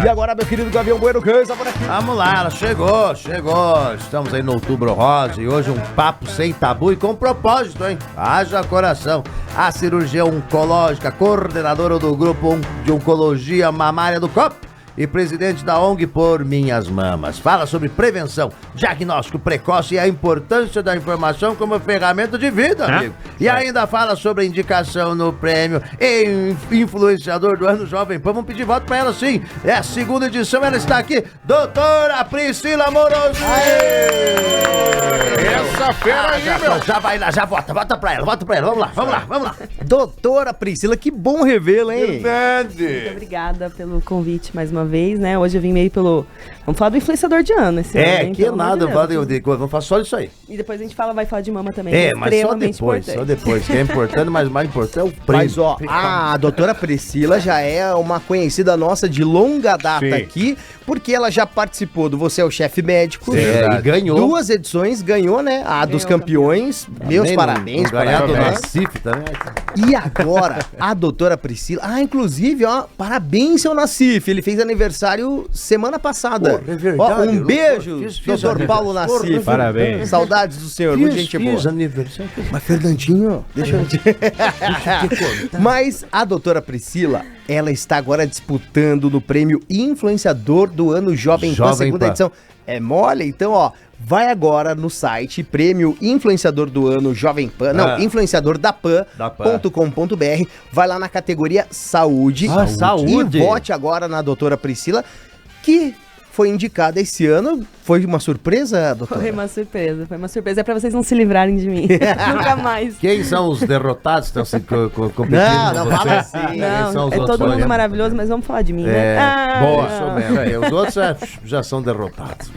E agora, meu querido Gavião Bueno, quem está por aqui? Vamos lá, ela chegou. Estamos aí no Outubro Rosa e hoje um papo sem tabu e com propósito, hein? Haja coração. A cirurgia oncológica, coordenadora do grupo de oncologia mamária do COP e presidente da ONG Por Minhas Mamas. Fala sobre prevenção, diagnóstico precoce e a importância da informação como ferramenta de vida, amigo. E ainda fala sobre a indicação no prêmio Influenciador do Ano Jovem Pan. Vamos pedir voto pra ela, sim. É a segunda edição, ela está aqui, doutora Priscila Moroso. Essa fera aí, meu. Já vai lá, já vota pra ela, vamos lá. Doutora Priscila, que bom revê-la, hein? Muito obrigada pelo convite mais uma vez, né? Hoje eu vim meio pelo... Vamos falar do influenciador de ano esse ano, hein? Que nada, vamos falar só disso aí. E depois a gente vai falar de mama também. Mas só depois, que é importante, mas o mais importante é o prêmio. Mas ó, a doutora Priscila já é uma conhecida nossa de longa data aqui, porque ela já participou do Você é o Chefe Médico. E ganhou. 2 edições, ganhou, né? A dos campeões. Meus parabéns. Ganhado na Cif também. E agora, a doutora Priscila... inclusive, ó, parabéns, seu Nassif. Ele fez aniversário semana passada. É verdade. Um beijo, doutor Paulo Nassif. Parabéns. Saudades do senhor, muito gente boa. Aniversário. Mas, Fernandinho, deixa eu te... Mas a doutora Priscila, ela está agora disputando no prêmio Influenciador do Ano Jovem Pan, segunda edição. É mole? Então, ó, vai agora no site Prêmio Influenciador do Ano Jovem Pan, influenciador da pan.com.br, vai lá na categoria Saúde. Saúde. E vote agora na doutora Priscila, que foi indicada esse ano. Foi uma surpresa, doutora? Foi uma surpresa. É pra vocês não se livrarem de mim. Nunca mais. Quem são os derrotados que estão se competindo? Não fala assim. Não, é todo mundo maravilhoso, mas vamos falar de mim, né? Boa, isso mesmo. Os outros já são derrotados.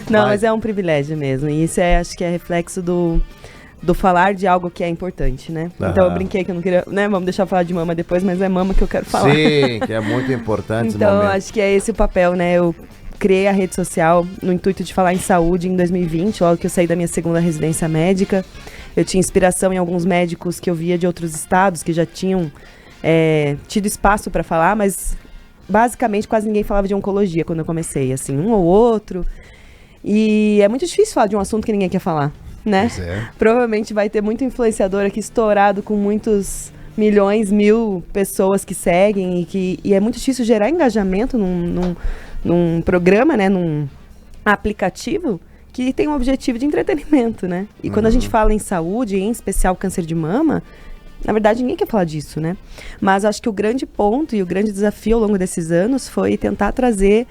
Não, mas é um privilégio mesmo. E isso acho que é reflexo do falar de algo que é importante, né? Então eu brinquei que eu não queria, né? Vamos deixar eu falar de mama depois, mas é mama que eu quero falar. Sim, que é muito importante. Então acho que é esse o papel, né? Eu criei a rede social no intuito de falar em saúde em 2020, logo que eu saí da minha segunda residência médica. Eu tinha inspiração em alguns médicos que eu via de outros estados que já tinham tido espaço para falar, mas basicamente quase ninguém falava de oncologia quando eu comecei, assim, um ou outro. E é muito difícil falar de um assunto que ninguém quer falar, né? Provavelmente vai ter muito influenciador aqui estourado com muitos milhões, 1000 pessoas que seguem e é muito difícil gerar engajamento num programa, né? Num aplicativo que tem um objetivo de entretenimento, né? E quando a gente fala em saúde, em especial câncer de mama, na verdade ninguém quer falar disso, né? Mas acho que o grande ponto e o grande desafio ao longo desses anos foi tentar trazer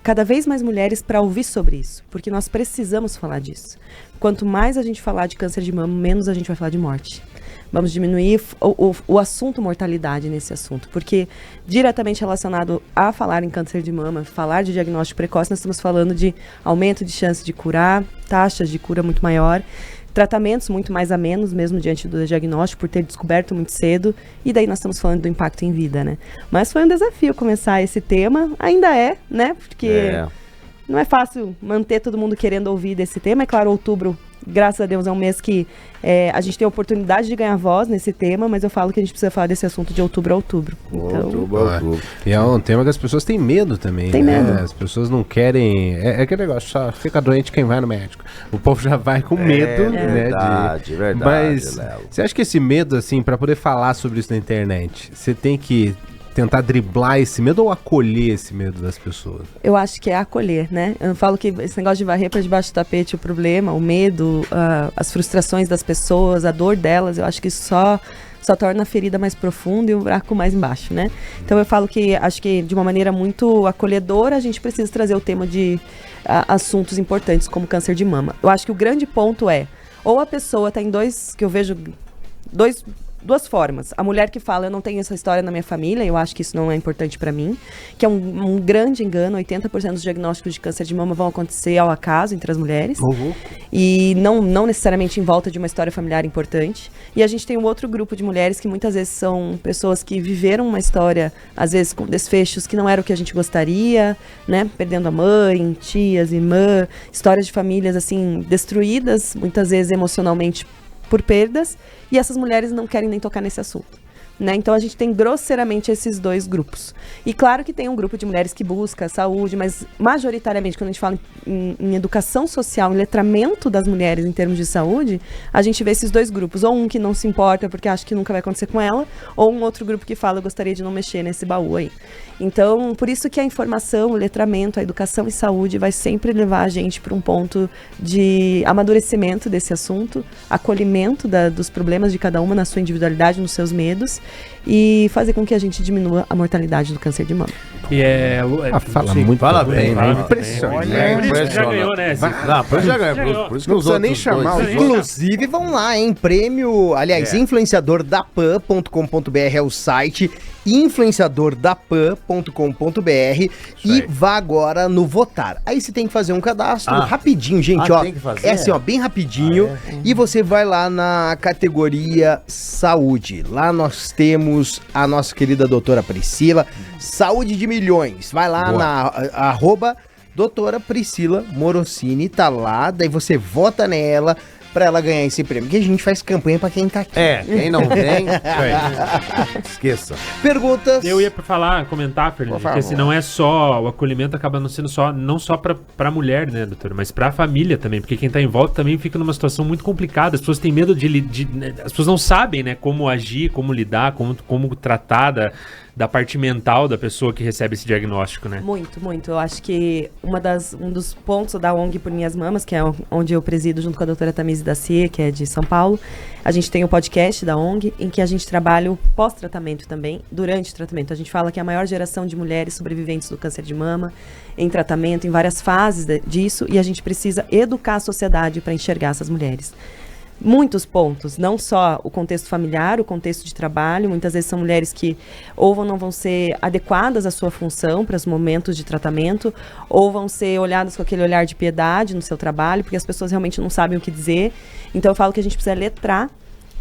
cada vez mais mulheres para ouvir sobre isso, porque nós precisamos falar disso. Quanto mais a gente falar de câncer de mama, menos a gente vai falar de morte. Vamos diminuir o assunto mortalidade nesse assunto, porque diretamente relacionado a falar em câncer de mama, falar de diagnóstico precoce, nós estamos falando de aumento de chance de curar, taxas de cura muito maior, tratamentos muito mais a menos mesmo diante do diagnóstico, por ter descoberto muito cedo, e daí nós estamos falando do impacto em vida, né? Mas foi um desafio começar esse tema, ainda né? Porque não é fácil manter todo mundo querendo ouvir desse tema. É claro, outubro, graças a Deus, é um mês que a gente tem a oportunidade de ganhar voz nesse tema, mas eu falo que a gente precisa falar desse assunto de outubro a outubro. Outubro. E é um tema que as pessoas têm medo também, Tem né? medo. As pessoas não querem... É aquele negócio, só fica doente quem vai no médico. O povo já vai com medo, né? Verdade. Mas Léo. você acha que esse medo, assim, pra poder falar sobre isso na internet, você tem que tentar driblar esse medo ou acolher esse medo das pessoas? Eu acho que é acolher, né? Eu falo que esse negócio de varrer para debaixo do tapete o problema, o medo, as frustrações das pessoas, a dor delas, eu acho que isso só torna a ferida mais profunda e o buraco mais embaixo, né? Então eu falo que acho que de uma maneira muito acolhedora a gente precisa trazer o tema de assuntos importantes como câncer de mama. Eu acho que o grande ponto ou a pessoa tá em duas formas. A mulher que fala, eu não tenho essa história na minha família, eu acho que isso não é importante pra mim, que é um grande engano. 80% dos diagnósticos de câncer de mama vão acontecer ao acaso entre as mulheres. E não necessariamente em volta de uma história familiar importante. E a gente tem um outro grupo de mulheres que muitas vezes são pessoas que viveram uma história, às vezes com desfechos que não era o que a gente gostaria, né? Perdendo a mãe, tias, irmã, histórias de famílias assim destruídas, muitas vezes emocionalmente por perdas, e essas mulheres não querem nem tocar nesse assunto. né? Então a gente tem grosseiramente esses dois grupos. E claro que tem um grupo de mulheres que busca saúde, mas majoritariamente quando a gente fala em educação social, em letramento das mulheres em termos de saúde, a gente vê esses dois grupos. Ou um que não se importa porque acha que nunca vai acontecer com ela, ou um outro grupo que fala, eu gostaria de não mexer nesse baú aí. Então, por isso que a informação, o letramento, a educação e saúde vai sempre levar a gente para um ponto de amadurecimento desse assunto, acolhimento dos problemas de cada uma na sua individualidade, nos seus medos, e fazer com que a gente diminua a mortalidade do câncer de mama. E fala Sim, muito fala bem, bem, né? né? Impressionante. Por isso que já ganhou, né? Não, por isso já ganhou. Por isso que Não os precisa nem outros chamar dois- os Inclusive, vão lá, hein? Prêmio, aliás, influenciadordapan.com.br é o site, influenciadordapan.com.br e vá agora no votar. Aí você tem que fazer um cadastro rapidinho, gente, ó. tem que fazer? É assim, ó, bem rapidinho. E você vai lá na categoria saúde. Lá nós temos a nossa querida doutora Priscila, Saúde de Milhões. Vai lá na doutora Priscila Morosini, tá lá, daí você vota nela pra ela ganhar esse prêmio. Que a gente faz campanha pra quem tá aqui. Quem não vem, esqueça. Perguntas? Eu ia comentar, Fernando, que assim, não é só, o acolhimento acaba não sendo não só pra mulher, né, doutor, mas pra família também, porque quem tá em volta também fica numa situação muito complicada, as pessoas têm medo as pessoas não sabem, né, como agir, como lidar, como tratar da parte mental da pessoa que recebe esse diagnóstico, né? Muito, muito. Eu acho que um dos pontos da ONG Por Minhas Mamas, que é onde eu presido junto com a doutora Tamise Dacier, que é de São Paulo, a gente tem o podcast da ONG, em que a gente trabalha o pós-tratamento também, durante o tratamento. A gente fala que é a maior geração de mulheres sobreviventes do câncer de mama, em tratamento, em várias fases disso, e a gente precisa educar a sociedade para enxergar essas mulheres. Muitos pontos, não só o contexto familiar, o contexto de trabalho, muitas vezes são mulheres que ou não vão ser adequadas à sua função para os momentos de tratamento, ou vão ser olhadas com aquele olhar de piedade no seu trabalho, porque as pessoas realmente não sabem o que dizer. Então eu falo que a gente precisa letrar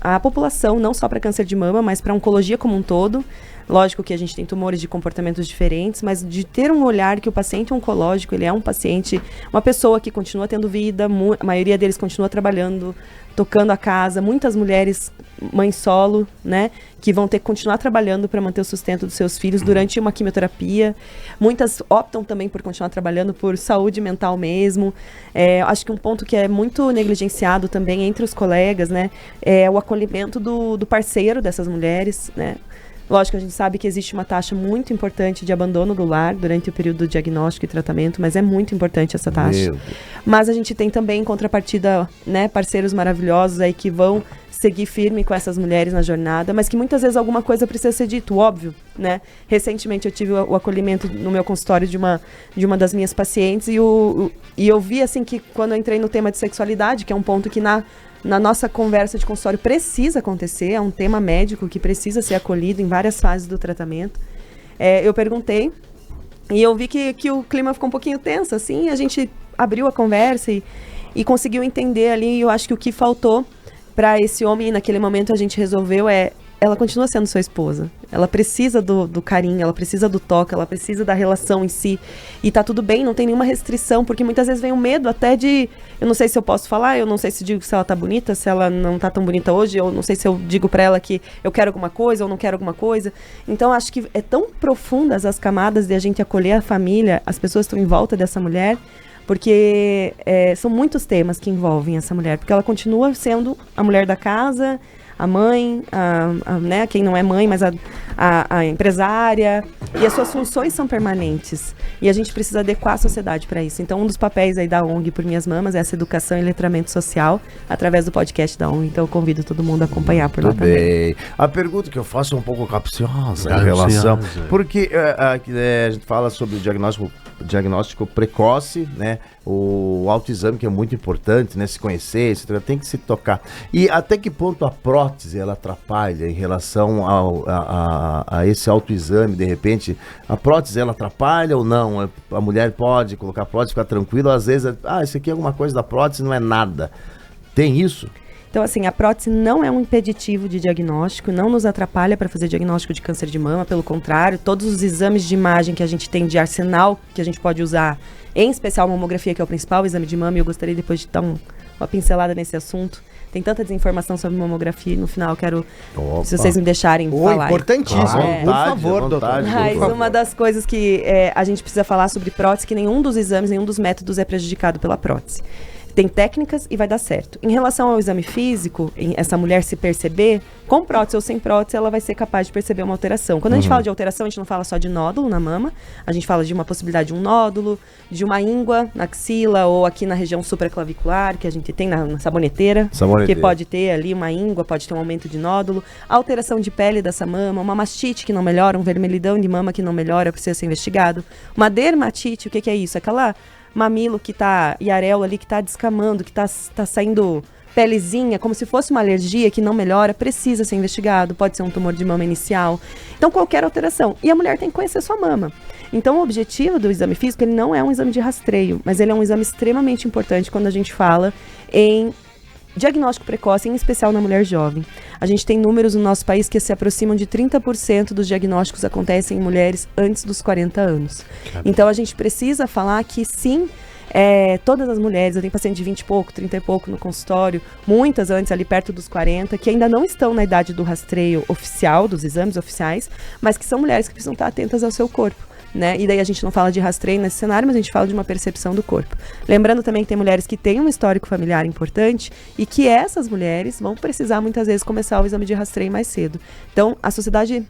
a população, não só para câncer de mama, mas para oncologia como um todo. Lógico que a gente tem tumores de comportamentos diferentes, mas de ter um olhar que o paciente oncológico, ele é um paciente, uma pessoa que continua tendo vida, a maioria deles continua trabalhando, tocando a casa, muitas mulheres mães solo, né, que vão ter que continuar trabalhando para manter o sustento dos seus filhos durante uma quimioterapia. Muitas optam também por continuar trabalhando por saúde mental mesmo. Acho que um ponto que é muito negligenciado também entre os colegas, né, é o acolhimento do parceiro dessas mulheres, né. Lógico, a gente sabe que existe uma taxa muito importante de abandono do lar durante o período do diagnóstico e tratamento, mas é muito importante essa taxa. Mas a gente tem também, em contrapartida, né, parceiros maravilhosos aí que vão seguir firme com essas mulheres na jornada, mas que muitas vezes alguma coisa precisa ser dito, óbvio, né? Recentemente eu tive o acolhimento no meu consultório de uma das minhas pacientes e eu vi, assim, que quando eu entrei no tema de sexualidade, que é um ponto que na nossa conversa de consultório precisa acontecer, é um tema médico que precisa ser acolhido em várias fases do tratamento. Eu perguntei e eu vi que o clima ficou um pouquinho tenso, assim, a gente abriu a conversa e conseguiu entender ali, e eu acho que o que faltou para esse homem, naquele momento a gente resolveu ela continua sendo sua esposa. Ela precisa do carinho, ela precisa do toque, ela precisa da relação em si. E tá tudo bem, não tem nenhuma restrição, porque muitas vezes vem o medo até de... Eu não sei se eu posso falar, eu não sei se digo se ela tá bonita, se ela não tá tão bonita hoje, eu não sei se eu digo pra ela que eu quero alguma coisa ou não quero alguma coisa. Então, acho que é tão profundas as camadas de a gente acolher a família, as pessoas estão em volta dessa mulher, porque são muitos temas que envolvem essa mulher, porque ela continua sendo a mulher da casa, a mãe, né, quem não é mãe, mas a empresária, e as suas funções são permanentes. E a gente precisa adequar a sociedade para isso. Então, um dos papéis aí da ONG Por Minhas Mamas é essa educação e letramento social através do podcast da ONG. Então, eu convido todo mundo a acompanhar por lá também. A pergunta que eu faço é um pouco capciosa em relação, porque a gente fala sobre o diagnóstico precoce, né? O autoexame, que é muito importante, né? Se conhecer, tem que se tocar. E até que ponto a prótese ela atrapalha em relação a esse autoexame? De repente, a prótese ela atrapalha ou não? A mulher pode colocar prótese, ficar tranquila, às vezes, isso aqui é alguma coisa da prótese, não é nada. Tem isso? Então, assim, a prótese não é um impeditivo de diagnóstico, não nos atrapalha para fazer diagnóstico de câncer de mama, pelo contrário, todos os exames de imagem que a gente tem de arsenal, que a gente pode usar, em especial a mamografia, que é o principal exame de mama, e eu gostaria depois de dar uma pincelada nesse assunto, Tem tanta desinformação sobre mamografia, no final eu quero, se vocês me deixarem falar. Importantíssimo, Vontade, por favor, vontade, doutor. Mas por favor. uma das coisas que a gente precisa falar sobre prótese, que nenhum dos exames, nenhum dos métodos é prejudicado pela prótese. Tem técnicas e vai dar certo. Em relação ao exame físico, essa mulher se perceber, com prótese ou sem prótese, ela vai ser capaz de perceber uma alteração. Quando a gente fala de alteração, a gente não fala só de nódulo na mama, a gente fala de uma possibilidade de um nódulo, de uma íngua na axila ou aqui na região supraclavicular, que a gente tem na saboneteira, que pode ter ali uma íngua, pode ter um aumento de nódulo, alteração de pele dessa mama, uma mastite que não melhora, um vermelhidão de mama que não melhora, precisa ser investigado. Uma dermatite, o que é isso? Aquela mamilo que tá, e areola ali que tá descamando, que tá saindo pelezinha, como se fosse uma alergia que não melhora, precisa ser investigado, pode ser um tumor de mama inicial. Então, qualquer alteração. E a mulher tem que conhecer sua mama. Então, o objetivo do exame físico, ele não é um exame de rastreio, mas ele é um exame extremamente importante quando a gente fala em diagnóstico precoce, em especial na mulher jovem. A gente tem números no nosso país que se aproximam de 30% dos diagnósticos acontecem em mulheres antes dos 40 anos. Então, a gente precisa falar que sim, todas as mulheres, eu tenho paciente de 20 e pouco, 30 e pouco no consultório, muitas antes ali perto dos 40, que ainda não estão na idade do rastreio oficial, dos exames oficiais, mas que são mulheres que precisam estar atentas ao seu corpo. Né? E daí a gente não fala de rastreio nesse cenário, mas a gente fala de uma percepção do corpo. Lembrando também que tem mulheres que têm um histórico familiar importante e que essas mulheres vão precisar muitas vezes começar o exame de rastreio mais cedo. Então, a Sociedade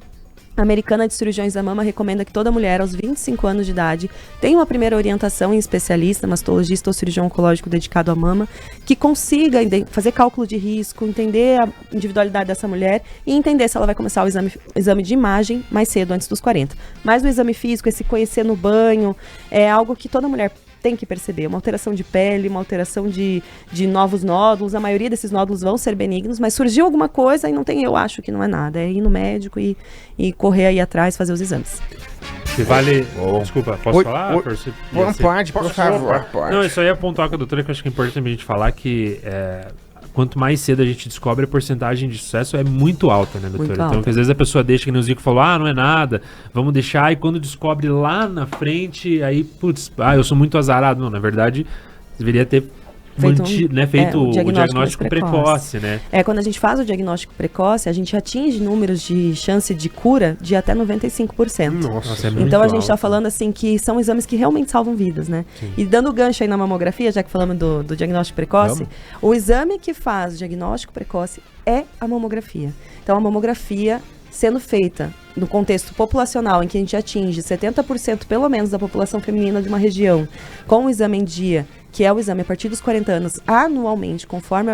Americana de Cirurgiões da Mama recomenda que toda mulher aos 25 anos de idade tenha uma primeira orientação em especialista, mastologista ou cirurgião oncológico dedicado à mama, que consiga fazer cálculo de risco, entender a individualidade dessa mulher e entender se ela vai começar o exame de imagem mais cedo, antes dos 40. Mas o exame físico, esse conhecer no banho, é algo que toda mulher tem que perceber, uma alteração de pele, uma alteração de novos nódulos, a maioria desses nódulos vão ser benignos, mas surgiu alguma coisa e não tem, eu acho que não é nada, é ir no médico e correr aí atrás, fazer os exames. Se vale... Desculpa, posso falar? Pode, por favor. Não, isso aí é pontuar com a doutora, que eu acho que é importante a gente falar que quanto mais cedo a gente descobre, a porcentagem de sucesso é muito alta, né, doutora? Então, que às vezes a pessoa deixa, que nem o Zico falou, não é nada, vamos deixar, e quando descobre lá na frente, aí, putz, eu sou muito azarado. Não, na verdade, deveria ter feito o diagnóstico precoce, né? Quando a gente faz o diagnóstico precoce, a gente atinge números de chance de cura de até 95%. Nossa, é muito então a gente alto. está falando assim que são exames que realmente salvam vidas, né? Sim. E dando gancho aí na mamografia, já que falamos do diagnóstico precoce, o exame que faz o diagnóstico precoce é a mamografia. Então a mamografia sendo feita no contexto populacional em que a gente atinge 70% pelo menos da população feminina de uma região com o exame em dia, que é o exame a partir dos 40 anos, anualmente, conforme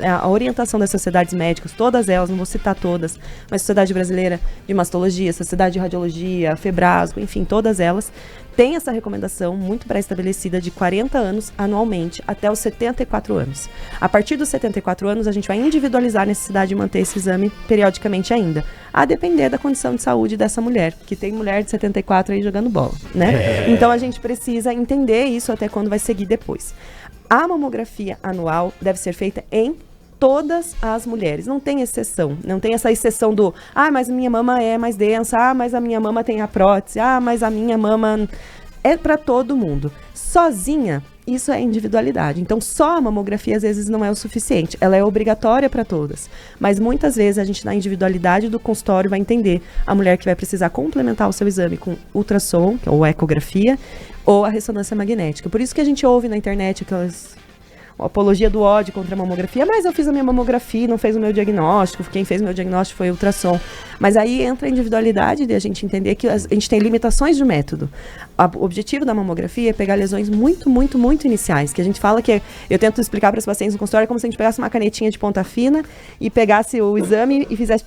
a orientação das sociedades médicas, todas elas, não vou citar todas, mas Sociedade Brasileira de Mastologia, Sociedade de Radiologia, Febrasgo, enfim, todas elas, tem essa recomendação muito pré-estabelecida de 40 anos anualmente, até os 74 anos. A partir dos 74 anos, a gente vai individualizar a necessidade de manter esse exame periodicamente ainda, a depender da condição de saúde dessa mulher, que tem mulher de 74 aí jogando bola, né? Então, a gente precisa entender isso até quando vai seguir depois. A mamografia anual deve ser feita em todas as mulheres, não tem exceção, não tem essa exceção do, mas a minha mama é mais densa, mas a minha mama tem a prótese, mas a minha mama é para todo mundo. Sozinha, isso é individualidade. Então, só a mamografia às vezes não é o suficiente. Ela é obrigatória para todas. Mas muitas vezes a gente, na individualidade do consultório, vai entender a mulher que vai precisar complementar o seu exame com ultrassom, ou ecografia, ou a ressonância magnética. Por isso que a gente ouve na internet aquelas apologia do ódio contra a mamografia, mas eu fiz a minha mamografia, não fez o meu diagnóstico, quem fez o meu diagnóstico foi o ultrassom. Mas aí entra a individualidade de a gente entender que a gente tem limitações de método. O objetivo da mamografia é pegar lesões muito, muito, muito iniciais, que a gente fala que, eu tento explicar para os pacientes no consultório, como se a gente pegasse uma canetinha de ponta fina e pegasse o exame e fizesse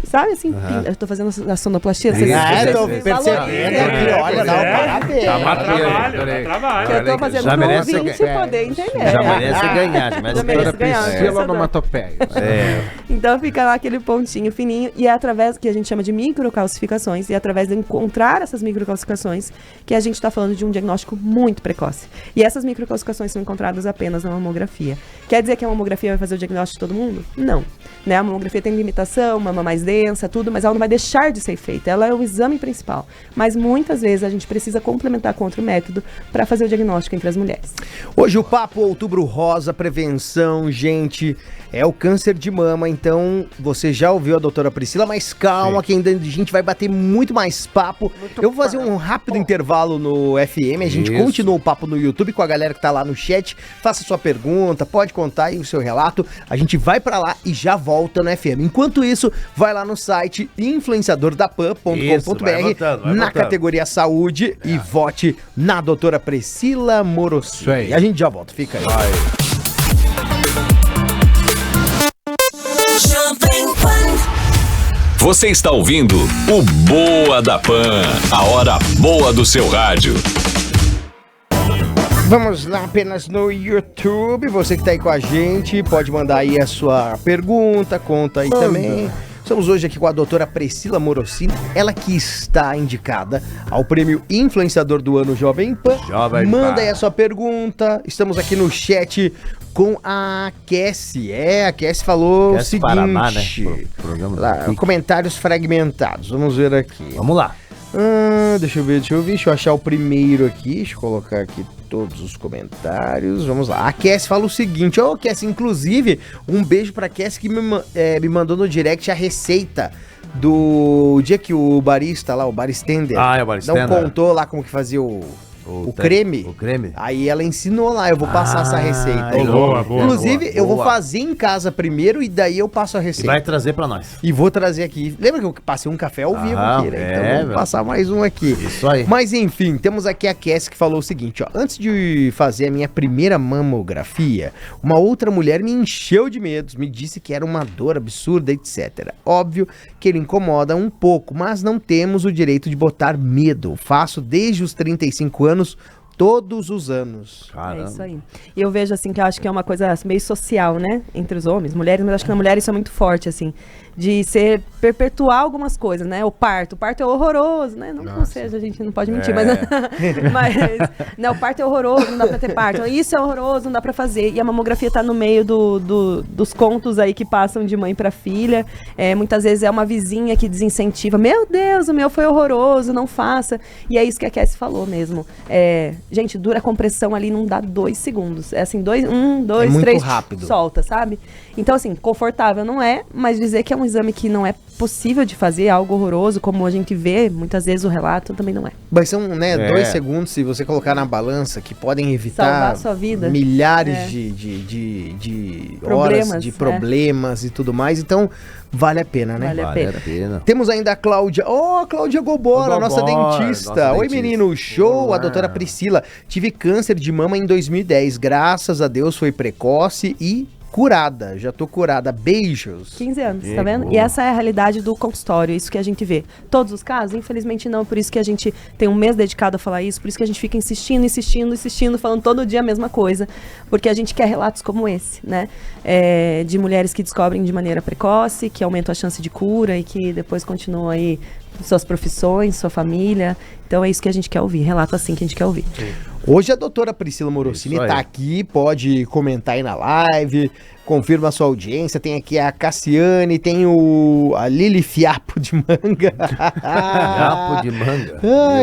sabe assim? Eu tô fazendo a sonoplastia. Tô percebendo. Olha, dá parabéns. Trabalho. Que eu tô fazendo pro ouvinte poder entender. Já merece ganhar. Já merece ganhar. Onomatopeia. Então fica lá aquele pontinho fininho e é através que a gente chama de microcalcificações e é através de encontrar essas microcalcificações que a gente está falando de um diagnóstico muito precoce. E essas microcalcificações são encontradas apenas na mamografia. Quer dizer que a mamografia vai fazer o diagnóstico de todo mundo? Não. Né? A mamografia tem limitação, mama mais densa, doença, tudo, mas ela não vai deixar de ser feita. Ela é o exame principal. Mas muitas vezes a gente precisa complementar com outro método para fazer o diagnóstico entre as mulheres. Hoje o papo Outubro Rosa, prevenção, gente, é o câncer de mama. Então, você já ouviu a doutora Priscila, mas calma, que ainda a gente vai bater muito mais papo. Eu vou fazer um rápido intervalo no FM, a gente continua o papo no YouTube com a galera que tá lá no chat. Faça sua pergunta, pode contar aí o seu relato. A gente vai pra lá e já volta no FM. Enquanto isso, vai lá no site influenciadordapan.com.br na categoria saúde e vote na doutora Priscila Morosini. A gente já volta, fica aí. Você está ouvindo o Boa da Pan, a hora boa do seu rádio. Vamos lá apenas no YouTube. Você que tá aí com a gente, pode mandar aí a sua pergunta, conta aí também. Estamos hoje aqui com a doutora Priscila Morosini, ela que está indicada ao prêmio Influenciador do Ano Jovem Pan. Manda aí a sua pergunta. Estamos aqui no chat com a Cassie. A Cassie falou o seguinte. Paraná, né? Lá, comentários fragmentados. Vamos ver aqui. Vamos lá. Deixa eu achar o primeiro aqui. Deixa eu colocar aqui todos os comentários. Vamos lá. A Cassie fala o seguinte. Cassie, inclusive, um beijo pra Cassie que me mandou no direct a receita do dia que o barista lá, o baristender, o baristender, não contou lá como que fazia o creme. O creme. Aí ela ensinou lá, eu vou passar essa receita. Boa, Inclusive, eu vou fazer em casa primeiro e daí eu passo a receita. E vai trazer pra nós. E vou trazer aqui. Lembra que eu passei um café ao vivo aqui, né? Então vou passar mais um aqui. Isso aí. Mas enfim, temos aqui a Cassie que falou o seguinte, antes de fazer a minha primeira mamografia, uma outra mulher me encheu de medos, me disse que era uma dor absurda, etc. Óbvio que ele incomoda um pouco, mas não temos o direito de botar medo. Faço desde os 35 anos, todos os anos. Caramba. É isso aí. E eu vejo, assim, que eu acho que é uma coisa meio social, né? Entre os homens, mulheres, mas acho que na mulher isso é muito forte, assim. De perpetuar algumas coisas, né? O parto é horroroso, né? Não seja, a gente não pode mentir, mas né, o parto é horroroso, não dá pra ter parto. Isso é horroroso, não dá pra fazer. E a mamografia tá no meio dos contos aí que passam de mãe pra filha. Muitas vezes é uma vizinha que desincentiva. Meu Deus, o meu foi horroroso, não faça. E é isso que a Cassie falou mesmo. Gente, dura a compressão ali, não dá 2 segundos. É assim, 2, 3, rápido. Solta, sabe? Então, assim, confortável não é, mas dizer que é um exame que não é possível de fazer, algo horroroso, como a gente vê, muitas vezes o relato também não é. Mas são, 2 segundos, se você colocar na balança, que podem evitar salvar a sua vida. Milhares de horas de problemas e tudo mais. Então, vale a pena, né? Vale a pena. Temos ainda a Cláudia. Cláudia Gobora, nossa dentista. Oi, menino, show. A doutora Priscila. Tive câncer de mama em 2010. Graças a Deus foi precoce e curada, já tô curada, beijos. 15 anos, tá vendo? E essa é a realidade do consultório, isso que a gente vê. Todos os casos, infelizmente não, por isso que a gente tem um mês dedicado a falar isso, por isso que a gente fica insistindo, falando todo dia a mesma coisa, porque a gente quer relatos como esse, né? De mulheres que descobrem de maneira precoce, que aumentam a chance de cura e que depois continuam aí suas profissões, sua família. Então é isso que a gente quer ouvir, relato assim que a gente quer ouvir. Hoje a doutora Priscila Morosini tá aqui, pode comentar aí na live, confirma a sua audiência. Tem aqui a Cassiane, tem a Lili Fiapo de Manga. Fiapo de Manga.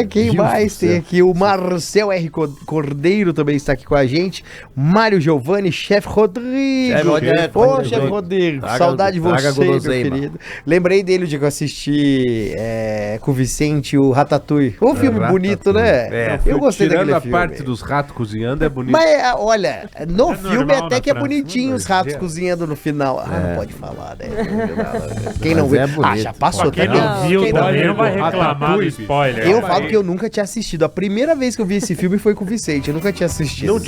Quem mais tem aqui? O Marcel R. Cordeiro também está aqui com a gente. Mário Giovanni, Chefe Rodrigo. Chefe Rodrigo, saudade de você, meu querido. Lembrei dele o dia que eu assisti com o Vicente, o Ratatouille. Um filme bonito, né? Eu gostei daquele filme. A parte dos ratos cozinhando é bonito. Mas, olha, no filme até que é bonitinho os ratos cozinhando no final. Não pode falar, né? Quem não viu? Já passou também. Quem não viu também não vai reclamar do spoiler. Eu falo que eu nunca tinha assistido. A primeira vez que eu vi esse filme foi com o Vicente. Eu nunca tinha assistido.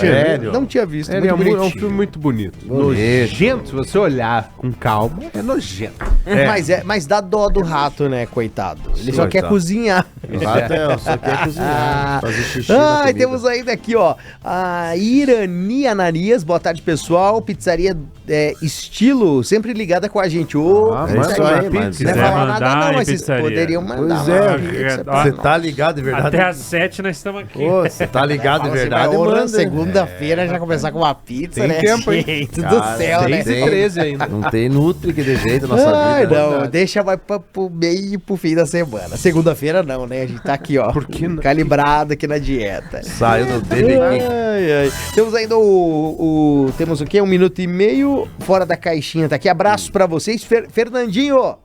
Não tinha visto. É um filme muito bonito. Nojento, se você olhar com calma, é nojento. Mas dá dó do rato, né, coitado? Ele só quer cozinhar. O rato só quer cozinhar. Fazer xixi. Temos ainda aqui, a Irani Ananias. Boa tarde, pessoal. Pizzaria estilo sempre ligada com a gente. Ô, é isso aí, mas não quiser vai falar mandar nada não, em mas vocês pizzaria. poderiam mandar. Pois é, uma pizza pra você nós. tá ligado de verdade? Até às 7 nós estamos aqui. Ô, você tá ligado de Fala assim, verdade, vai, ô, manda. segunda-feira já começar com uma pizza, Tem né? tempo, hein? Gente Cara, do céu, né? 6h13 ainda. Não tem Nutri que dê jeito na nossa Ai, vida. não, deixa mais pro meio e pro fim da semana. Segunda-feira não, né? A gente tá aqui, ó. Por que não? Calibrado aqui na dieta. Saiu do dele aqui. Ai, ai. Temos ainda temos o quê? 1 minuto e meio fora da caixinha. Tá aqui. Abraços pra vocês. Fernandinho,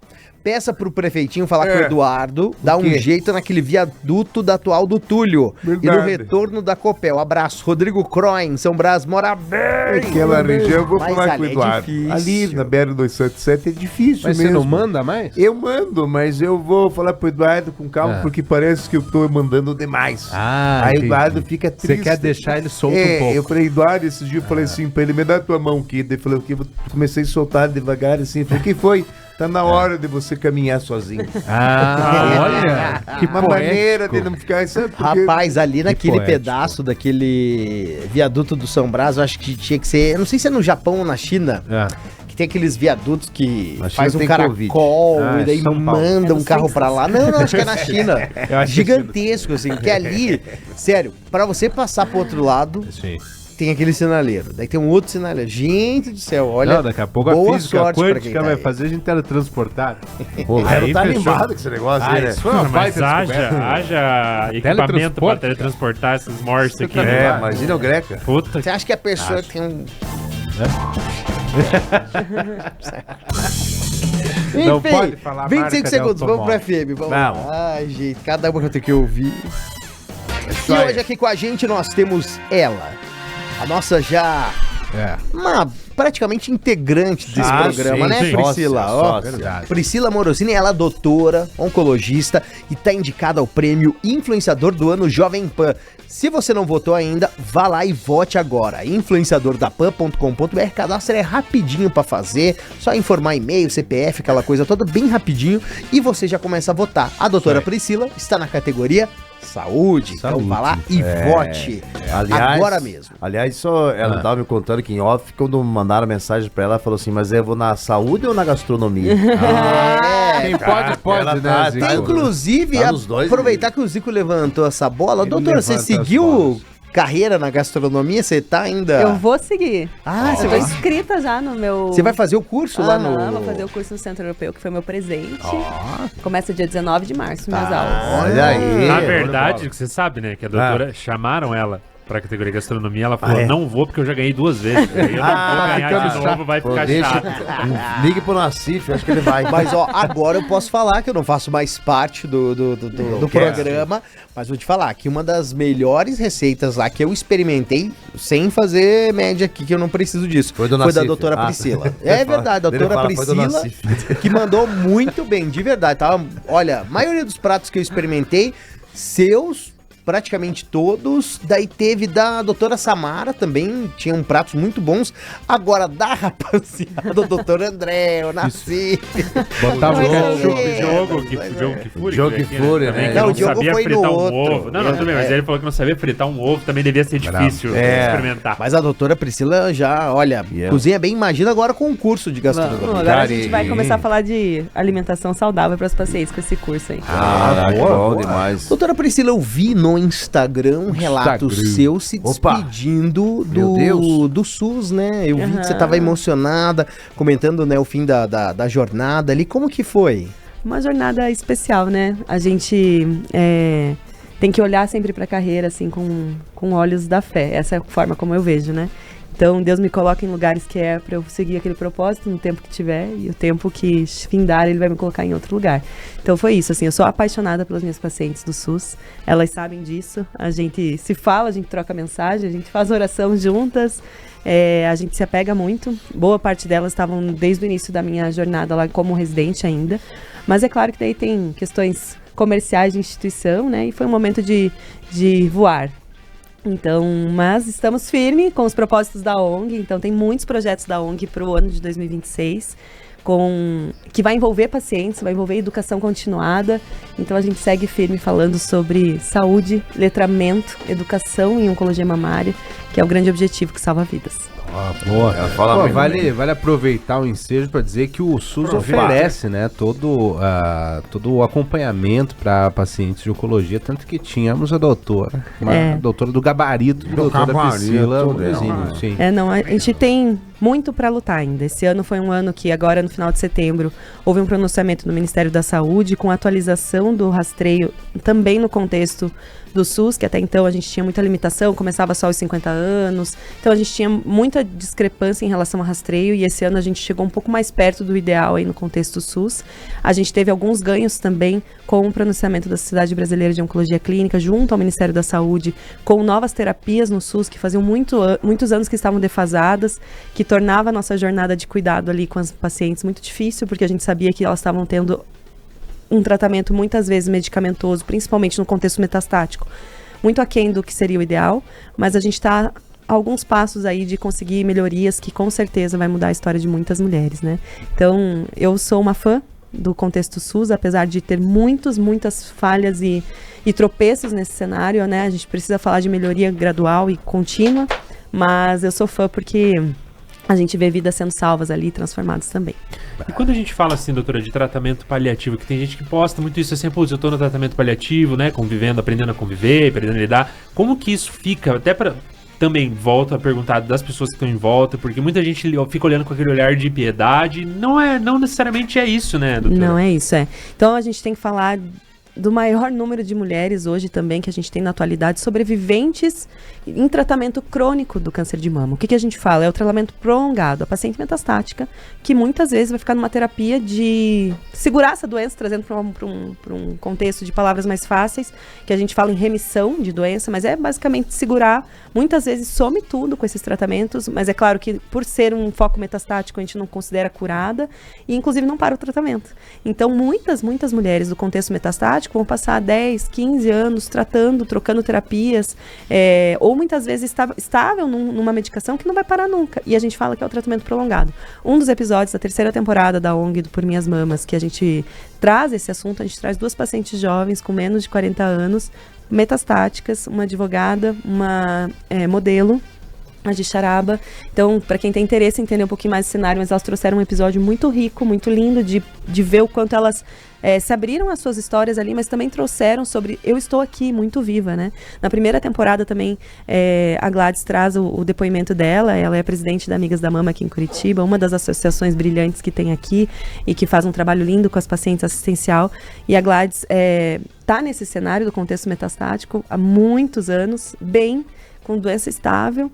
peça pro prefeitinho falar com o Eduardo, dar um quê? jeito naquele viaduto da atual do Túlio e no Verdade. retorno da Copel. Abraço. Rodrigo Croin, São Brás, mora bem. Aquela região, eu vou Mas falar com o ali é Eduardo. difícil. Ali na BR-277 é difícil Mas mesmo. você não manda mais? Eu mando, mas eu vou falar pro Eduardo com calma, Ah. porque parece que eu tô mandando demais. Ah, Aí o entendi. Eduardo fica triste. Você quer deixar ele solto um É, pouco. eu falei, Eduardo, esses dias eu falei assim pra ele, me dá tua mão aqui. Daí eu falei, o que? Comecei a soltar devagar assim. Falei, o que foi? Tá na hora de você caminhar sozinho. Ah, olha. Que Uma maneira de não ficar... Sabe, porque- Rapaz, ali naquele poético. pedaço daquele viaduto do São Brás, eu acho que tinha que ser. Eu não sei se é no Japão ou na China, É. que tem aqueles viadutos que Na China faz um tem caracol Ah, e daí São Paulo. manda É um no carro Suíça. pra lá. Não, acho que é na China. Eu acho que Gigantesco, assim, que ali, sério, pra você passar pro outro lado, Sim. tem aquele sinaleiro. Daí tem um outro sinaleiro. Gente do céu, olha. Não, daqui a pouco a boa física sorte pra quem quântica tá vai aí. fazer a gente teletransportar. O Lero Aí tá fechou. animado com esse negócio aí, né? isso foi uma Mas baita descoberta. haja equipamento pra Teletransporte, teletransportar esses mortos aqui. tá né? É, imagina o Greca. Puta Você acha que a pessoa tem um. Não Enfim, pode falar 25 marca de segundos, vamos pro automóvel. FM. Vamos Vamos. lá. Ai, gente, cada uma que eu tenho que ouvir. E aí. hoje aqui com a gente nós temos ela, a nossa já É. uma praticamente integrante desse Ah, programa, sim, né, sim. Priscila? Sócia, Ó, sócia. Verdade. Priscila Morosini, ela é doutora, oncologista e tá indicada ao prêmio Influenciador do Ano Jovem Pan. Se você não votou ainda, vá lá e vote agora. Influenciadordapan.com.br, cadastro é rapidinho pra fazer, só informar e-mail, CPF, aquela coisa toda, bem rapidinho, e você já começa a votar. A doutora Priscila está na categoria Saúde, então Saúde. vá lá e vote. Agora mesmo. Aliás, só ela tava me contando que em off, quando mandaram mensagem pra ela, ela falou assim, mas eu vou na saúde ou na gastronomia? Quem pode, pode, ela né, tá- Zico? Tem, inclusive, Tá nos dois, aproveitar que o Zico levantou essa bola. Ele Doutora, você levanta as seguiu bolas. carreira na gastronomia? Você tá ainda... Eu vou seguir. Ah, Eu tô inscrita já no meu... você vai fazer o curso lá no... Vou fazer o curso no Centro Europeu, que foi meu presente. Começa dia 19 de março, minhas Ah. aulas. Olha aí. Na bola. verdade, você sabe, né? Que a doutora chamaram ela pra categoria gastronomia. Ela falou, não vou porque eu já ganhei 2 vezes. Aí eu não vou ganhar de novo, vai Pô, ficar deixa, chato. ligue pro Nassif, acho que ele vai. Mas, ó, agora eu posso falar que eu não faço mais parte do programa, mas vou te falar que uma das melhores receitas lá que eu experimentei, sem fazer média aqui, que eu não preciso disso, Foi do da Nassif. doutora Ah. Priscila. É verdade, a Ele doutora fala, foi do Priscila, Nassif. que mandou muito bem, de verdade, tá? Olha, a maioria dos pratos que eu experimentei, seus... praticamente todos, daí teve da doutora Samara também, tinham pratos muito bons, agora da rapaziada, do doutor André, eu nasci. Botava Mas o eu ketchup. vi. Jogo que fúria. Jogo que fúria, né? Que Não, não o Diogo sabia foi no fritar um outro. ovo. Não, também, mas É. ele falou que não sabia fritar um ovo, também devia ser difícil experimentar. Mas a doutora Priscila já, olha, Yeah. cozinha bem, imagina agora com um curso de Vamos, gastronomia. agora a gente vai começar a falar de alimentação saudável para os pacientes com esse curso aí. Ah, bom demais. Doutora Priscila, eu vi no Instagram um relato Instagram. seu se Opa. despedindo Meu Deus. do SUS, né? Eu vi que você Aham. tava emocionada, comentando, né, o fim da jornada ali. Como que foi? Uma jornada especial, né? A gente tem que olhar sempre para a carreira assim com olhos da fé. Essa é a forma como eu vejo, né? Então Deus me coloca em lugares que é para eu seguir aquele propósito no tempo que tiver e o tempo que findar Ele vai me colocar em outro lugar. Então foi isso, assim, eu sou apaixonada pelas minhas pacientes do SUS, elas sabem disso, a gente se fala, a gente troca mensagem, a gente faz oração juntas, a gente se apega muito, boa parte delas estavam desde o início da minha jornada lá como residente ainda, mas é claro que daí tem questões comerciais de instituição, né, e foi um momento de voar. Então, mas estamos firmes com os propósitos da ONG, então tem muitos projetos da ONG para o ano de 2026, que vai envolver pacientes, vai envolver educação continuada, então a gente segue firme falando sobre saúde, letramento, educação em oncologia mamária, que é o grande objetivo que salva vidas. Boa. Ela fala Pô, muito vale aproveitar o ensejo para dizer que o SUS oferece, né, todo o acompanhamento para pacientes de oncologia, tanto que tínhamos a doutora do gabarito, doutora Priscila Morezinho, sim. Não, a gente tem muito para lutar ainda. Esse ano foi um ano que agora no final de setembro houve um pronunciamento do Ministério da Saúde com atualização do rastreio também no contexto do SUS, que até então a gente tinha muita limitação, começava só aos 50 anos, então a gente tinha muita discrepância em relação ao rastreio e esse ano a gente chegou um pouco mais perto do ideal aí no contexto SUS. A gente teve alguns ganhos também com o pronunciamento da Sociedade Brasileira de Oncologia Clínica junto ao Ministério da Saúde, com novas terapias no SUS que faziam muitos anos que estavam defasadas, que tornava a nossa jornada de cuidado ali com as pacientes muito difícil, porque a gente sabia que elas estavam tendo um tratamento muitas vezes medicamentoso, principalmente no contexto metastático, muito aquém do que seria o ideal, mas a gente está a alguns passos aí de conseguir melhorias que com certeza vai mudar a história de muitas mulheres, né? Então, eu sou uma fã do contexto SUS, apesar de ter muitas falhas e tropeços nesse cenário, né? A gente precisa falar de melhoria gradual e contínua, mas eu sou fã porque a gente vê vidas sendo salvas ali, transformadas também. E quando a gente fala assim, doutora, de tratamento paliativo, que tem gente que posta muito isso assim, pô, eu tô no tratamento paliativo, né, convivendo, aprendendo a conviver, aprendendo a lidar, como que isso fica, até pra, também volto a perguntar das pessoas que estão em volta, porque muita gente fica olhando com aquele olhar de piedade, não necessariamente é isso, né, doutora? Não é isso, Então a gente tem que falar do maior número de mulheres hoje também que a gente tem na atualidade sobreviventes em tratamento crônico do câncer de mama. O que a gente fala? É o tratamento prolongado. A paciente metastática, que muitas vezes vai ficar numa terapia de segurar essa doença, trazendo para um contexto de palavras mais fáceis, que a gente fala em remissão de doença, mas é basicamente segurar. Muitas vezes some tudo com esses tratamentos, mas é claro que por ser um foco metastático a gente não considera curada e inclusive não para o tratamento. Então muitas mulheres do contexto metastático vão passar 10, 15 anos tratando, trocando terapias, ou muitas vezes estável numa medicação que não vai parar nunca. E a gente fala que é o tratamento prolongado. Um dos episódios da 3ª temporada da ONG do Por Minhas Mamas, que a gente traz esse assunto, a gente traz 2 pacientes jovens com menos de 40 anos, metastáticas, uma advogada, uma modelo, a de Charaba. Então, para quem tem interesse em entender um pouquinho mais esse cenário, mas elas trouxeram um episódio muito rico, muito lindo, de ver o quanto elas se abriram as suas histórias ali, mas também trouxeram sobre eu estou aqui, muito viva, né? Na primeira temporada também, a Gladys traz o depoimento dela, ela é presidente da Amigas da Mama aqui em Curitiba, uma das associações brilhantes que tem aqui e que faz um trabalho lindo com as pacientes assistencial, e a Gladys tá nesse cenário do contexto metastático há muitos anos, bem com doença estável,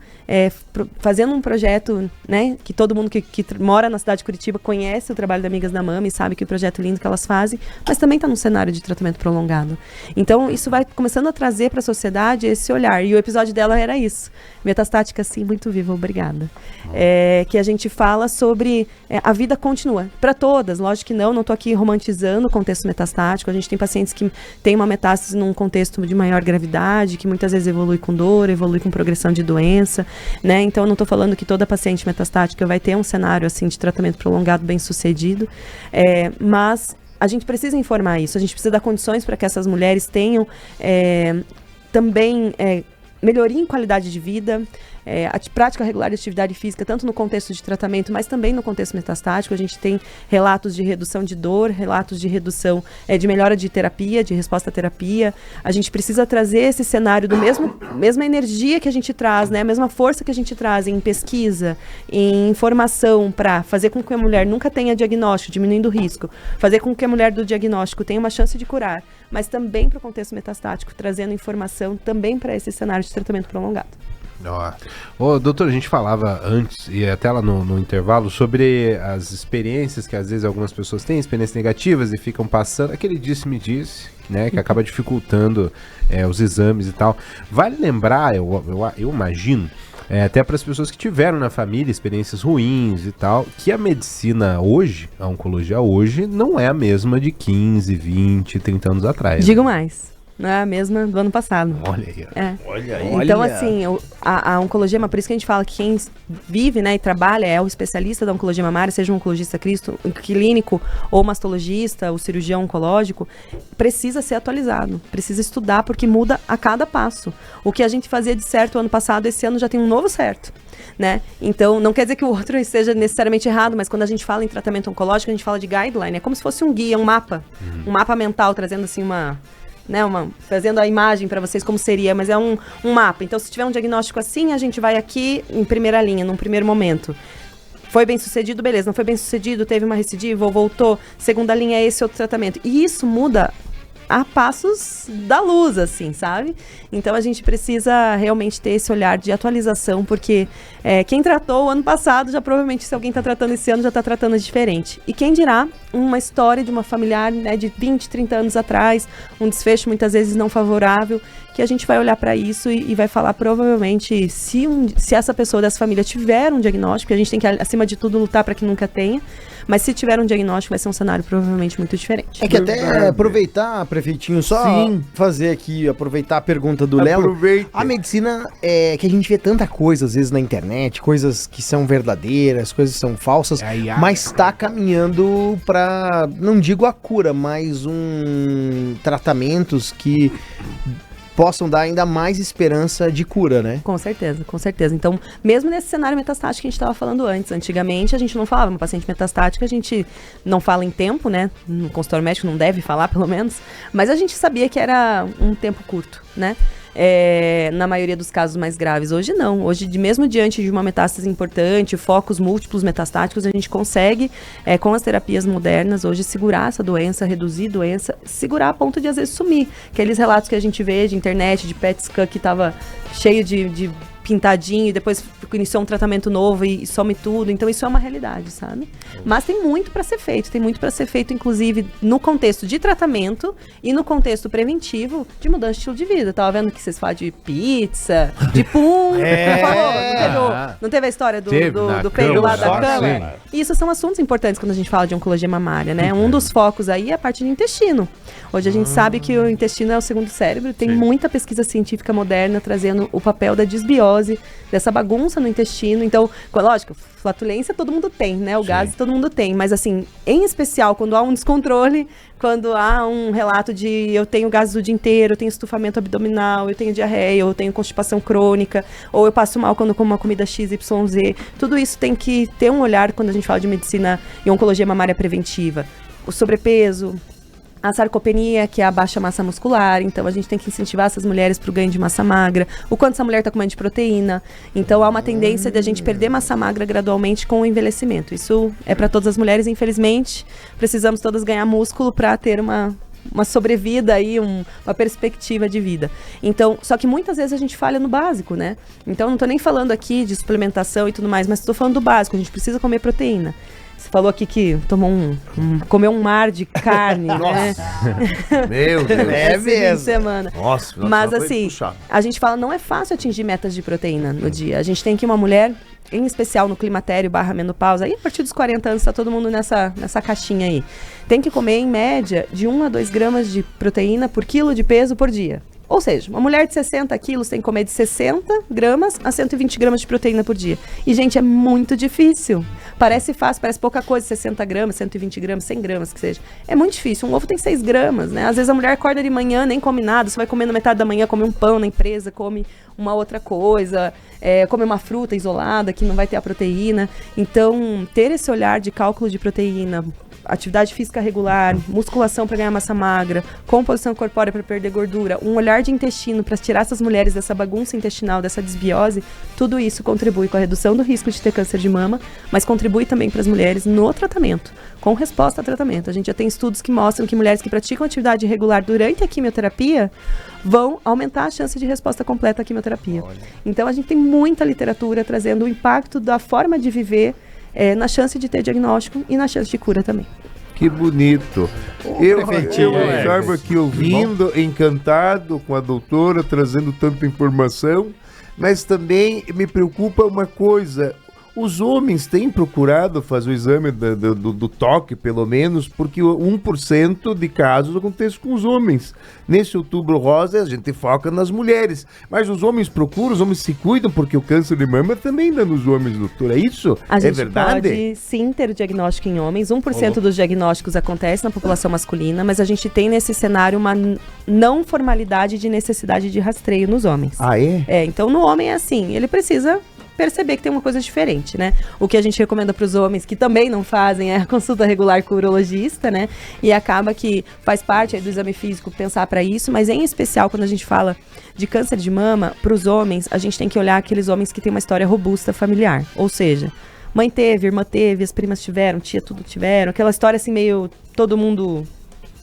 fazendo um projeto, né, que todo mundo que mora na cidade de Curitiba conhece o trabalho da Amigas da Mama e sabe que o projeto lindo que elas fazem, mas também está num cenário de tratamento prolongado. Então, isso vai começando a trazer para a sociedade esse olhar, e o episódio dela era isso, metastática, sim, muito viva, obrigada. Que a gente fala sobre a vida continua, para todas, lógico que não estou aqui romantizando o contexto metastático, a gente tem pacientes que têm uma metástase num contexto de maior gravidade, que muitas vezes evolui com dor, evolui com progressão de doença, né? Então eu não estou falando que toda paciente metastática vai ter um cenário assim de tratamento prolongado bem sucedido, mas a gente precisa informar isso, a gente precisa dar condições para que essas mulheres tenham também melhoria em qualidade de vida, a prática regular de atividade física, tanto no contexto de tratamento, mas também no contexto metastático. A gente tem relatos de redução de dor, relatos de redução de melhora de terapia, de resposta à terapia. A gente precisa trazer esse cenário do mesma energia que a gente traz, né? A mesma força que a gente traz em pesquisa, em informação, para fazer com que a mulher nunca tenha diagnóstico, diminuindo o risco, fazer com que a mulher do diagnóstico tenha uma chance de curar, mas também para o contexto metastático, trazendo informação também para esse cenário de tratamento prolongado. Doutor, a gente falava antes, e até lá no intervalo, sobre as experiências que às vezes algumas pessoas têm, experiências negativas e ficam passando, aquele disse-me-disse, né, que acaba dificultando os exames e tal. Vale lembrar, eu imagino, até para as pessoas que tiveram na família experiências ruins e tal, que a medicina hoje, a oncologia hoje, não é a mesma de 15, 20, 30 anos atrás. Digo mais. não é a mesma do ano passado. Olha aí. Olha aí. Então, Olha. assim, a oncologia, por isso que a gente fala que quem vive, né, e trabalha, é o especialista da oncologia mamária, seja um oncologista clínico ou mastologista, o cirurgião oncológico, precisa ser atualizado, precisa estudar, porque muda a cada passo. O que a gente fazia de certo ano passado, esse ano já tem um novo certo. Né? Então, não quer dizer que o outro seja necessariamente errado, mas quando a gente fala em tratamento oncológico, a gente fala de guideline, é como se fosse um guia, um mapa mental, trazendo assim fazendo a imagem para vocês como seria, mas é um mapa. Então, se tiver um diagnóstico assim, a gente vai aqui em primeira linha, num primeiro momento. Foi bem sucedido, beleza. Não foi bem sucedido, teve uma recidiva ou voltou. Segunda linha é esse outro tratamento. E isso muda a passos da luz, assim, sabe? Então a gente precisa realmente ter esse olhar de atualização, porque quem tratou o ano passado, já provavelmente, se alguém está tratando esse ano, já está tratando diferente. E quem dirá uma história de uma familiar, né, de 20, 30 anos atrás, um desfecho muitas vezes não favorável, que a gente vai olhar para isso e vai falar provavelmente se essa pessoa dessa família tiver um diagnóstico, a gente tem que, acima de tudo, lutar para que nunca tenha, mas se tiver um diagnóstico, vai ser um cenário provavelmente muito diferente. É que até aproveitar, prefeitinho, só fazer aqui, aproveitar a pergunta do Léo. Aproveita. A medicina é que a gente vê tanta coisa, às vezes, na internet, coisas que são verdadeiras, coisas que são falsas, mas está caminhando para, não digo a cura, mas tratamentos que possam dar ainda mais esperança de cura, né? Com certeza, com certeza. Então, mesmo nesse cenário metastático que a gente estava falando antes, antigamente a gente não falava, uma paciente metastática a gente não fala em tempo, né? No consultório médico não deve falar, pelo menos, mas a gente sabia que era um tempo curto, né? Na maioria dos casos mais graves. Hoje não. Hoje, mesmo diante de uma metástase importante, focos múltiplos metastáticos, a gente consegue, com as terapias modernas, hoje segurar essa doença, reduzir a doença, segurar a ponto de às vezes sumir. Aqueles relatos que a gente vê de internet, de PET scan que estava cheio de pintadinho e depois iniciou um tratamento novo e some tudo. Então isso é uma realidade, sabe? Mas tem muito para ser feito, inclusive no contexto de tratamento e no contexto preventivo de mudança de estilo de vida. Tava vendo que vocês falam de pizza, de pum, não teve a história do pego lá da cama? Isso são assuntos importantes quando a gente fala de oncologia mamária, né? Um dos focos aí é a parte do intestino. Hoje a gente sabe que o intestino é o segundo cérebro, tem muita pesquisa científica moderna trazendo o papel da desbiose, dessa bagunça no intestino. Então, lógico, flatulência todo mundo tem, né? O gás todo mundo tem, mas assim, em especial quando há um descontrole, quando há um relato de eu tenho gases o dia inteiro, eu tenho estufamento abdominal, eu tenho diarreia, eu tenho constipação crônica, ou eu passo mal quando como uma comida XYZ, tudo isso tem que ter um olhar quando a gente fala de medicina e oncologia mamária preventiva. O sobrepeso, a sarcopenia, que é a baixa massa muscular, então a gente tem que incentivar essas mulheres para o ganho de massa magra, o quanto essa mulher está comendo de proteína. Então há uma tendência de a gente perder massa magra gradualmente com o envelhecimento. Isso é para todas as mulheres, infelizmente. Precisamos todas ganhar músculo para ter uma sobrevida aí, uma perspectiva de vida. Então, só que muitas vezes a gente falha no básico, né? Então não estou nem falando aqui de suplementação e tudo mais, mas estou falando do básico, a gente precisa comer proteína. Você falou aqui que tomou comeu um mar de carne, né? Meu Deus. É mesmo. Semana. Nossa, mas assim, a gente fala, não é fácil atingir metas de proteína no dia. A gente tem que uma mulher, em especial no climatério / menopausa, aí a partir dos 40 anos tá todo mundo nessa caixinha aí. Tem que comer em média de 1 a 2 gramas de proteína por quilo de peso por dia. Ou seja, uma mulher de 60 quilos tem que comer de 60 gramas a 120 gramas de proteína por dia. E, gente, é muito difícil. Parece fácil, parece pouca coisa, 60 gramas, 120 gramas, 100 gramas, que seja. É muito difícil. Um ovo tem 6 gramas, né? Às vezes a mulher acorda de manhã, nem come nada, você vai comer na metade da manhã, come um pão na empresa, come uma outra coisa, come uma fruta isolada que não vai ter a proteína. Então, ter esse olhar de cálculo de proteína, atividade física regular, musculação para ganhar massa magra, composição corpórea para perder gordura, um olhar de intestino para tirar essas mulheres dessa bagunça intestinal, dessa desbiose, tudo isso contribui com a redução do risco de ter câncer de mama, mas contribui também para as mulheres no tratamento, com resposta ao tratamento. A gente já tem estudos que mostram que mulheres que praticam atividade regular durante a quimioterapia vão aumentar a chance de resposta completa à quimioterapia. Então a gente tem muita literatura trazendo o impacto da forma de viver na chance de ter diagnóstico e na chance de cura também. Que bonito. Eu estava aqui ouvindo, encantado com a doutora, trazendo tanta informação, mas também me preocupa uma coisa, Os homens têm procurado fazer o exame do toque, pelo menos, porque 1% de casos acontece com os homens. Nesse Outubro Rosa, a gente foca nas mulheres. Mas os homens procuram, os homens se cuidam, porque o câncer de mama também dá nos homens, doutor. É isso? A gente verdade? pode, sim, ter o diagnóstico em homens. 1% dos diagnósticos acontece na população masculina, mas a gente tem nesse cenário uma não formalidade de necessidade de rastreio nos homens. Ah, é? Então no homem é assim, ele precisa perceber que tem uma coisa diferente, né? O que a gente recomenda para os homens que também não fazem é a consulta regular com o urologista, né? E acaba que faz parte aí do exame físico pensar para isso, mas em especial quando a gente fala de câncer de mama, para os homens, a gente tem que olhar aqueles homens que têm uma história robusta familiar, ou seja, mãe teve, irmã teve, as primas tiveram, tia tudo tiveram, aquela história assim meio todo mundo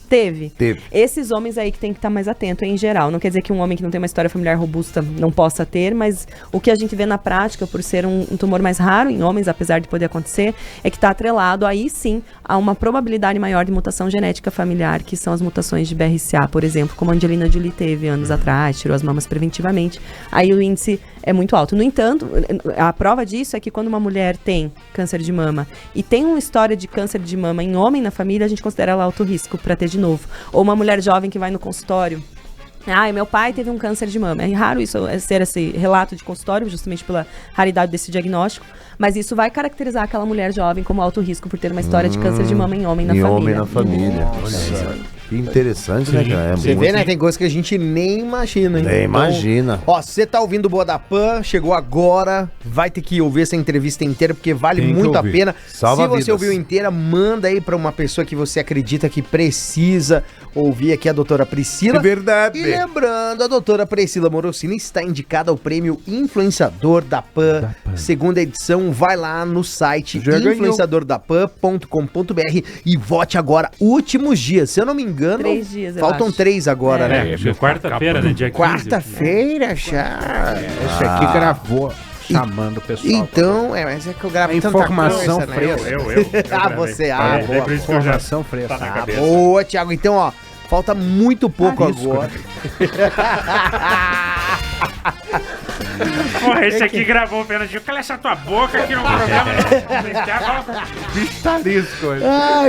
teve. Esses homens aí que tem que estar mais atento em geral. Não quer dizer que um homem que não tem uma história familiar robusta não possa ter, mas o que a gente vê na prática, por ser um tumor mais raro em homens, apesar de poder acontecer, é que está atrelado aí sim a uma probabilidade maior de mutação genética familiar, que são as mutações de BRCA, por exemplo, como a Angelina Jolie teve anos atrás, tirou as mamas preventivamente. Aí o índice é muito alto. No entanto, a prova disso é que quando uma mulher tem câncer de mama e tem uma história de câncer de mama em homem na família, a gente considera ela alto risco para ter de novo. Ou uma mulher jovem que vai no consultório. Meu pai teve um câncer de mama. É raro isso, ser esse relato de consultório, justamente pela raridade desse diagnóstico. Mas isso vai caracterizar aquela mulher jovem como alto risco por ter uma história de câncer de mama em homem na família. Homem na família. Nossa. Que interessante, né, cara? Você vê, né? Tem coisa que a gente nem imagina, hein? Nem imagina. Ó, se você tá ouvindo o Boa da Pan, chegou agora, vai ter que ouvir essa entrevista inteira, porque vale muito a pena. Salva se você vidas. ouviu inteira, manda aí pra uma pessoa que você acredita que precisa ouvir aqui a doutora Priscila. É verdade. E lembrando, a doutora Priscila Morosini está indicada ao prêmio Influenciador da Pan, segunda edição. Vai lá no site influenciadordapan.com.br e vote agora. Últimos dias, se eu não me engano, 3 dias, eu faltam acho. 3 agora, né? Quarta-feira, né? Dia 15. Quarta-feira já. Esse aqui gravou chamando o pessoal. Então, mas é que eu gravo A tanta informação coisa, né? fresca. Eu Você, gravei. boa. Por isso que eu já Informação fresca. tá na cabeça. Boa, Thiago. Então, ó, falta muito pouco agora. Porra, esse aqui gravou o Fernandinho. Cala essa tua boca aqui no programa.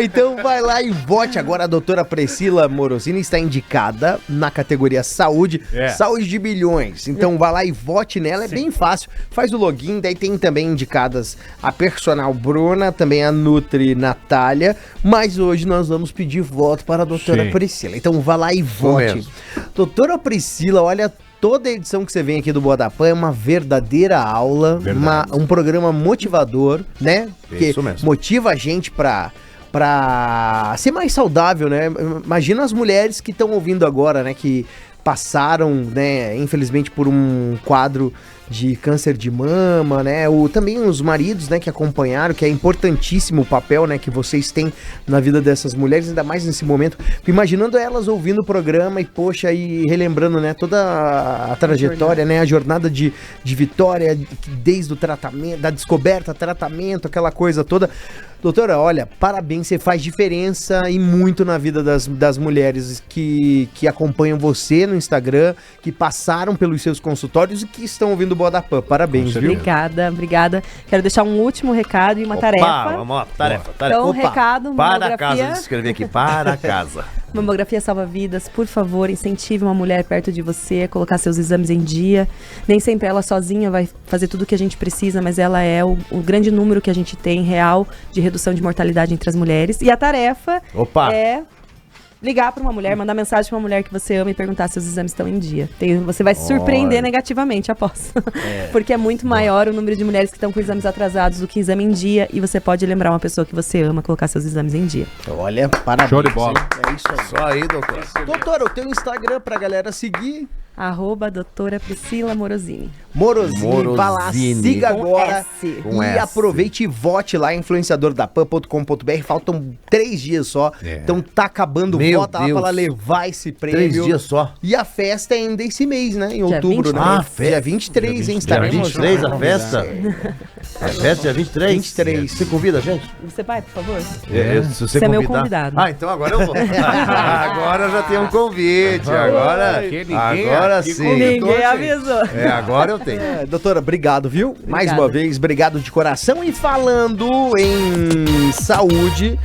Então vai lá e vote agora. A doutora Priscila Morosini está indicada na categoria Saúde, Saúde de Bilhões. Então vai lá e vote nela, é bem fácil. Faz o login, daí tem também indicadas a personal Bruna, também a Nutri Natália. Mas hoje nós vamos pedir voto para a doutora Priscila. Então vai lá e vote. Doutora Priscila, olha, toda edição que você vem aqui do Boa da Pan é uma verdadeira aula, um programa motivador, né? Que Isso mesmo. motiva a gente pra ser mais saudável, né? Imagina as mulheres que estão ouvindo agora, né? Que passaram, né, infelizmente, por um quadro de câncer de mama, né? Também os maridos, né, que acompanharam, que é importantíssimo o papel, né, que vocês têm na vida dessas mulheres, ainda mais nesse momento. Imaginando elas ouvindo o programa e, poxa, e relembrando, né, toda a trajetória, né, a jornada de vitória, desde o tratamento, da descoberta, tratamento, aquela coisa toda. Doutora, olha, parabéns, você faz diferença e muito na vida das mulheres que acompanham você no Instagram, que passaram pelos seus consultórios e que estão ouvindo o Boa da Pan. Parabéns, viu? Obrigada. Quero deixar um último recado e uma tarefa. Vamos lá, tarefa. Então, recado, Para casa, escrever aqui, para casa. Mamografia salva vidas, por favor, incentive uma mulher perto de você a colocar seus exames em dia. Nem sempre ela sozinha vai fazer tudo o que a gente precisa, mas ela é o grande número que a gente tem real de redução de mortalidade entre as mulheres. E a tarefa é ligar para uma mulher, mandar mensagem para uma mulher que você ama e perguntar se os exames estão em dia. Você vai se surpreender negativamente, aposto. Porque é muito maior o número de mulheres que estão com exames atrasados do que exame em dia, e você pode lembrar uma pessoa que você ama colocar seus exames em dia. Olha, parabéns. Show de bola. É isso aí. Só aí, doutor. Doutora, eu tenho um Instagram pra galera seguir. @doutora Priscila Morosini. Morosini, vai lá, siga Com agora S. Com e S. aproveite e vote lá, influenciadordapan.com.br. Faltam 3 dias só, então tá acabando. Meu Vota lá Deus. pra ela levar esse prêmio. 3 dias só. E a festa é ainda esse mês, né? Em outubro, 23. né? Dia 23, hein? Dia Estaremos 23 lá. a festa? É festa dia 23? 23. Você convida a gente? Você vai, por favor? Se você Você é meu convidar- convidado. Ah, então agora eu vou. Agora já tem um convite. Agora sim. Ninguém avisou. Agora eu tenho. Doutora, obrigado, viu? Mais Obrigada. uma vez, obrigado de coração. E falando em saúde,